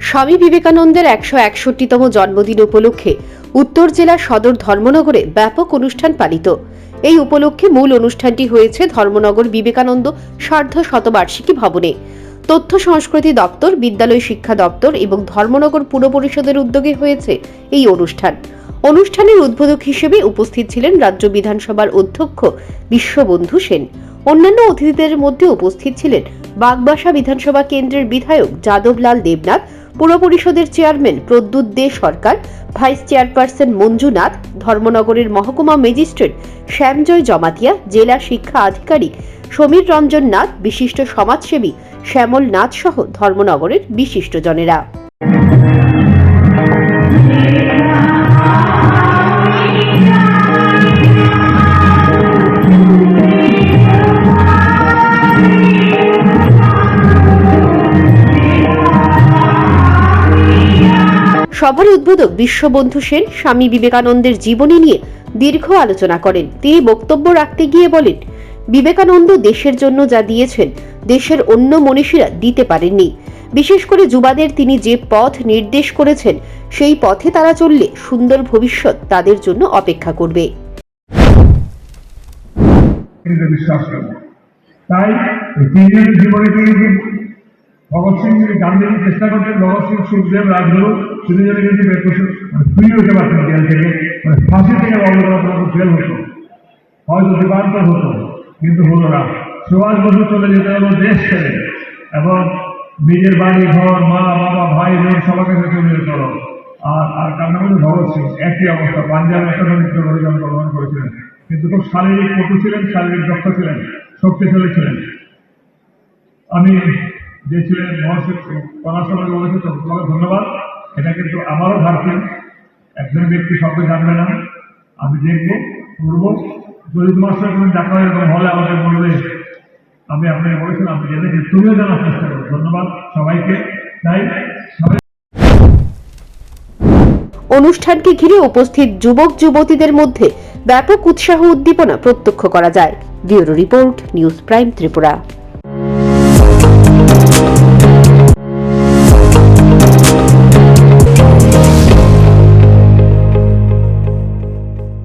স্বামী বিবেকানন্দের 161তম জন্মদিন উপলক্ষে উত্তর জেলা সদর ধর্মনগরে ব্যাপক অনুষ্ঠান পালিত। এই উপলক্ষে মূল অনুষ্ঠানটি হয়েছে ধর্মনগর বিবেকানন্দ সার্ধ শতবার্ষিকী ভবনে। তথ্য সংস্কৃতি দপ্তর, বিদ্যালয় শিক্ষা দপ্তর এবং ধর্মনগর পুর পরিষদের উদ্যোগে হয়েছে এই অনুষ্ঠান। অনুষ্ঠানের উদ্বোধক হিসেবে উপস্থিত ছিলেন রাজ্য বিধানসভার অধ্যক্ষ বিশ্ববন্ধু সেন। অন্যান্য অতিথিদের মধ্যে উপস্থিত ছিলেন বাগবাসা বিধানসভা কেন্দ্রের বিধায়ক যাদবলাল দেবনাথ, পুর পরিষদের চেয়ারম্যান প্রদ্যুৎ দে সরকার, ভাইস চেয়ারপারসন মঞ্জু নাথ, ধর্মনগরের মহকুমা ম্যাজিস্ট্রেট শ্যামজয় জমাতিয়া, জেলা শিক্ষা আধিকারিক সমীর রঞ্জন নাথ, বিশিষ্ট সমাজসেবী শ্যামল নাথ সহ ধর্মনগরের বিশিষ্টজনেরা। সভার উদ্বোধক বিশ্ববন্ধু সেন স্বামী বিবেকানন্দের জীবনী নিয়ে দীর্ঘ আলোচনা করেন। তিনি বক্তব্য রাখতে গিয়ে বলেন, বিবেকানন্দ দেশের জন্য যা দিয়েছেন দেশের অন্য মনীষীরা দিতে পারেননি। বিশেষ করে যুবাদের তিনি যে পথ নির্দেশ করেছেন সেই পথে তারা চললে সুন্দর ভবিষ্যৎ তাদের জন্য অপেক্ষা করবে। তাই তিনজনের জীবনে ভগৎ সিং গান্ধীজি চেষ্টা করতেন, ভগৎ সিং, সুখদেব, রাজগুরু তিনজনে কিন্তু ফিরে হতে পারতেন জেল থেকে, ফাঁসি থেকে জেল হতো, হয়তো দেবান্তর হতো, কিন্তু হলো না। সুভাষ বসু চলে যেতে হলো দেশ ছেড়ে, এবং নিজের বাড়ি ঘর, মা বাবা, ভাই বোন সবাইকে চলে যেতে হলো। আর তার নাম হল ভগৎ সিং। একই অবস্থা, পাঞ্জাব একটা করে জন্মগ্রহণ করেছিলেন, কিন্তু খুব শারীরিক পটু ছিলেন, শারীরিক দক্ষ ছিলেন, শক্তিশালী ছিলেন। আমি যে ছিলেন পড়াশোনার বলেছে তোমাকে ধন্যবাদ। এটা কিন্তু আমারও ধারছি, একজন ব্যক্তি শব্দ জানবে না, আমি দেখবো, করবো। যদি তোমার সঙ্গে কোনো দেখা এরকম হলে আমাকে বলবে, আমি আপনাকে বলেছিলাম, আমি জেনেছি, তুমিও জানার চেষ্টা করো। ধন্যবাদ সবাইকে। তাই অনুষ্ঠানকে ঘিরে উপস্থিত যুবক যুবতীদের মধ্যে ব্যাপক উৎসাহ উদ্দীপনা প্রত্যক্ষ করা যায়। Bureau report, news prime Tripura.